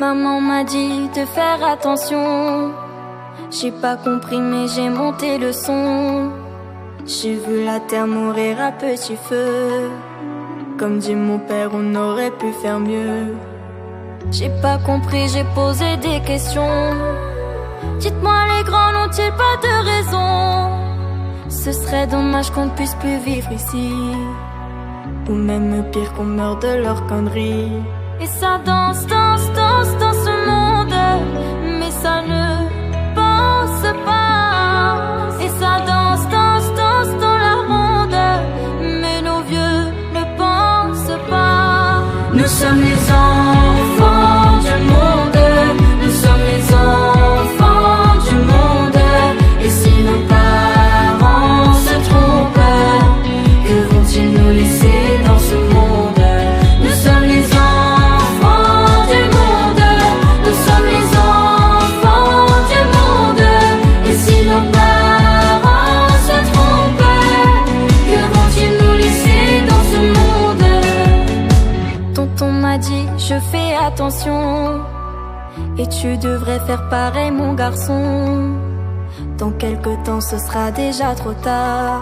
Maman m'a dit de faire attention. J'ai pas compris mais j'ai monté le son. J'ai vu la terre mourir à petit feu. Comme dit mon père, on aurait pu faire mieux. J'ai pas compris, j'ai posé des questions. Dites-moi, les grands n'ont-ils pas de raison? Ce serait dommage qu'on ne puisse plus vivre ici, ou même pire qu'on meure de leur connerie. Et ça danse, danse, danse dans ce monde, mais ça ne pense pas. Et ça danse, danse, danse dans la ronde, mais nos vieux ne pensent pas. Nous sommes les enfants du monde, nous sommes les enfants du monde. Et si nos parents se trompent, que vont-ils nous laisser dans ce monde? Nous sommes les enfants du monde, nous sommes les enfants du monde. Et si nos parents se trompent, que vont-ils nous laisser dans ce monde? Tonton m'a dit, je fais attention, et tu devrais faire pareil mon garçon. Dans quelque temps ce sera déjà trop tard,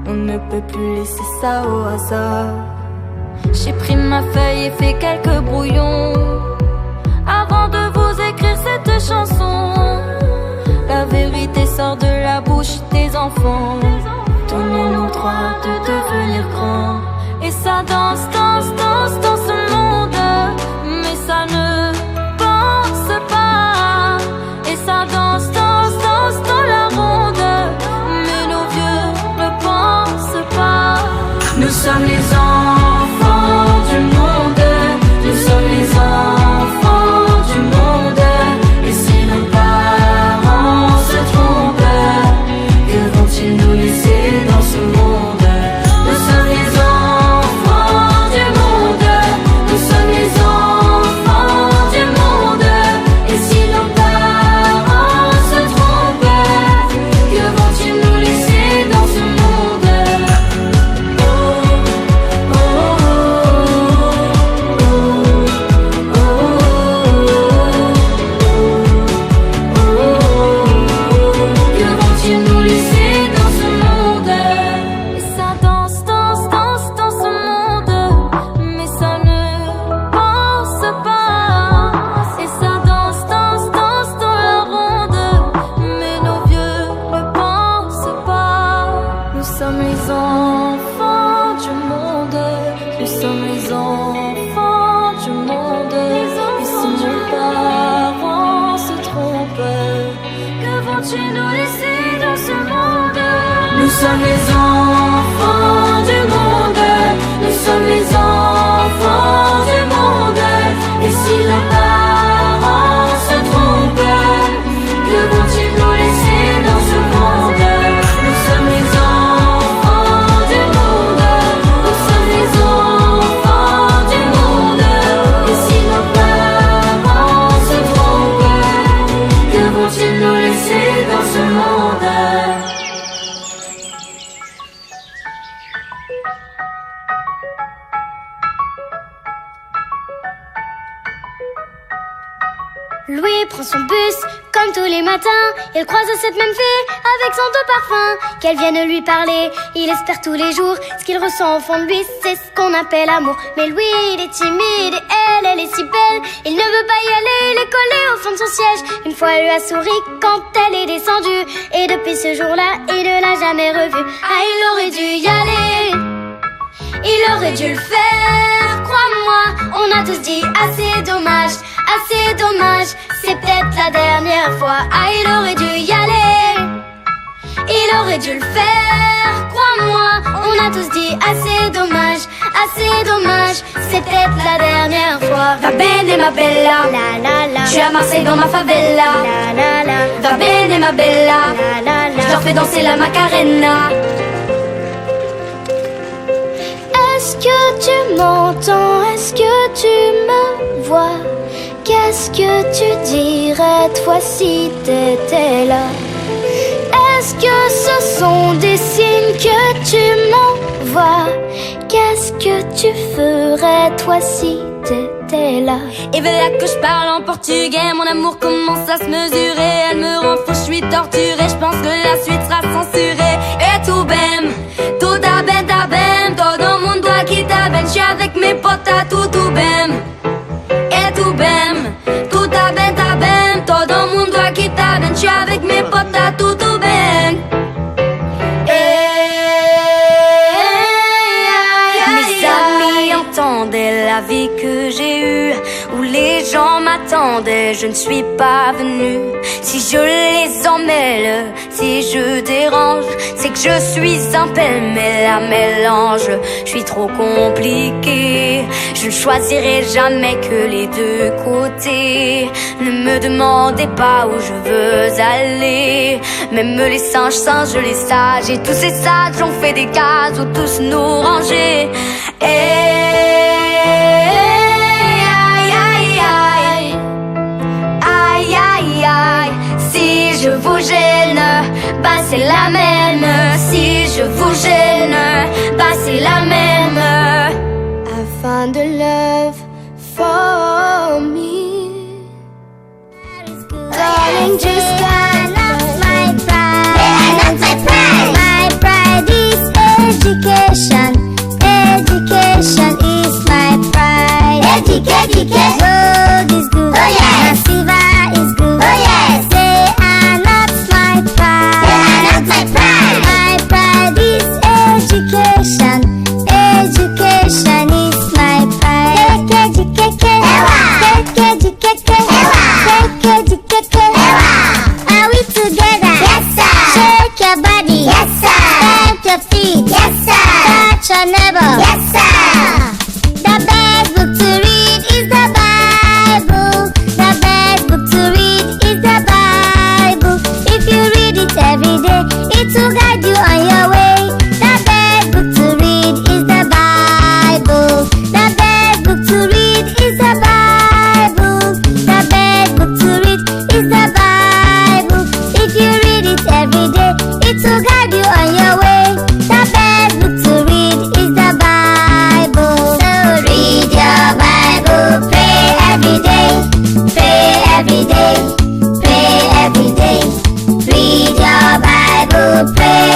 on ne peut plus laisser ça au hasard. J'ai pris ma feuille et fait quelques brouillons avant de vous écrire cette chanson. La vérité sort de la bouche des enfants. Donnez-nous le droit de devenir grands. Et ça danse, danse, danse dans ce monde, mais ça ne pense pas. Et ça danse, danse, danse dans la ronde, mais nos vieux ne pensent pas. Nous sommes les enfants du monde, nous sommes les enfants du monde. Et si nos parents se trompent, que vont-ils nous laisser dans ce monde? Nous sommes les enfants du monde, nous sommes les enfants du monde. Et si nos parents se trompent, que vont-ils nous laisser dans ce monde? Oh, oh, oh, oh, oh, que vont-ils nous laisser dans ce monde? Et ça danse, danse, danse dans ce monde, mais ça ne pense pas. Et ça danse, danse, danse dans la ronde, mais nos vieux ne pensent pas. Nous sommes les enfants du monde, nous sommes les enfants du monde. Et si nos parents se trompent, que vont-ils nous laisser dans ce monde? Nous sommes les enfants du monde, nous sommes les enfants du monde. Et si nos parents se trompent, que vont-ils nous laisser dans ce monde? Nous sommes les enfants du monde, nous sommes les enfants du monde. Et si nos parents se trompent, que vont-ils nous laisser dans ce monde? Louis prend son bus comme tous les matins. Il croise cette même fille avec son doux parfum. Qu'elle vienne lui parler, il espère tous les jours. Ce qu'il ressent au fond de lui, c'est ce qu'on appelle amour. Mais Louis, il est timide et elle est si belle. Il ne veut pas y aller, il est collé au fond de son siège. Une fois, elle lui a souri quand elle est descendue. Et depuis ce jour-là, il ne l'a jamais revue. Ah, il aurait dû y aller, il aurait dû le faire, crois-moi. On a tous dit assez dommage, c'est peut-être la dernière fois. Ah, il aurait dû y aller, il aurait dû le faire, crois-moi. On a tous dit assez dommage, c'est peut-être la dernière fois. Va bene ma bella, la la la. Je suis à Marseille dans ma favela, la la la. Va bene ma bella, la la la. Je leur fais danser la Macarena. Est-ce que tu m'entends? Est-ce que tu me vois? Qu'est-ce que tu dirais toi si t'étais là? Est-ce que ce sont des signes que tu m'envoies? Qu'est-ce que tu ferais toi si t'étais Nutella. Et voilà que je parle en portugais, mon amour commence à se mesurer. Elle me rend fou, je suis torturée, je pense que la suite sera censurée. Et tout bem, tout ta bem, todo mundo aqui tá bem. Je suis avec mes potes à tout bem. Et tout bem, tout ta bem, todo mundo aqui tá bem. Je suis avec mes potes à tout bem. De la vie que j'ai eue, où les gens m'attendaient, je ne suis pas venue. Si je les emmêle, si je dérange, c'est que je suis un pêle-mêle à mélange. Je suis trop compliquée, je ne choisirai jamais que les deux côtés. Ne me demandez pas où je veux aller, même les singes les sages, et tous ces sages ont fait des cases où tous nous ranger. Si je vous gêne, bah c'est la même. Si je vous gêne, bah c'est la même. I found a love for me. Darling, just stand up, my pride. My pride is education. Education is my pride. Education. Road is good. Oh yes. Silver is good. Oh yes. They are not my pride. They are not my pride. My pride is education. Education is my pride. Education. Education. Are we together? Yes sir. Shake your body. Yes sir. Stamp your feet. Yes sir. Touch your neighbor. Yes sir. The best book to read is the Bible. The best book to read is the Bible. If you read it every day, it will guide you on your way. The best book to read is the Bible. The best book to read is the Bible. The best book to read is the Bible. If you read it every day, it will guide you on your way. The best book to read is the Bible. So read your Bible, pray every day, pray every day, pray every day. Read your Bible, pray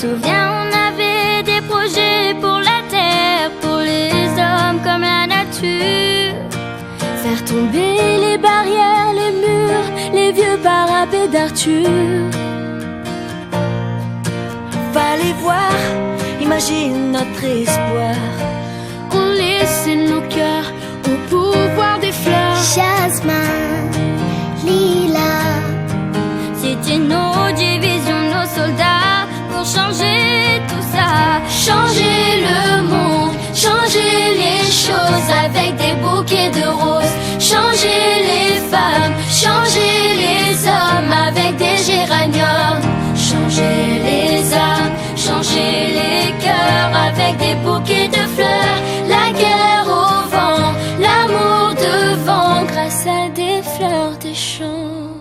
souviens, on avait des projets pour la terre, pour les hommes comme la nature. Faire tomber les barrières, les murs, les vieux parapets d'Arthur. Fallait voir, imagine notre espoir. On laissait nos cœurs au pouvoir des fleurs. Jasmin, lilas, c'était nos divisions, nos soldats, pour changer tout ça. Changer le monde, changer les choses avec des bouquets de roses. Changer les femmes, changer les hommes avec des géraniums. Changer les âmes, changer les cœurs avec des bouquets de fleurs. La guerre au vent, l'amour devant grâce à des fleurs des champs.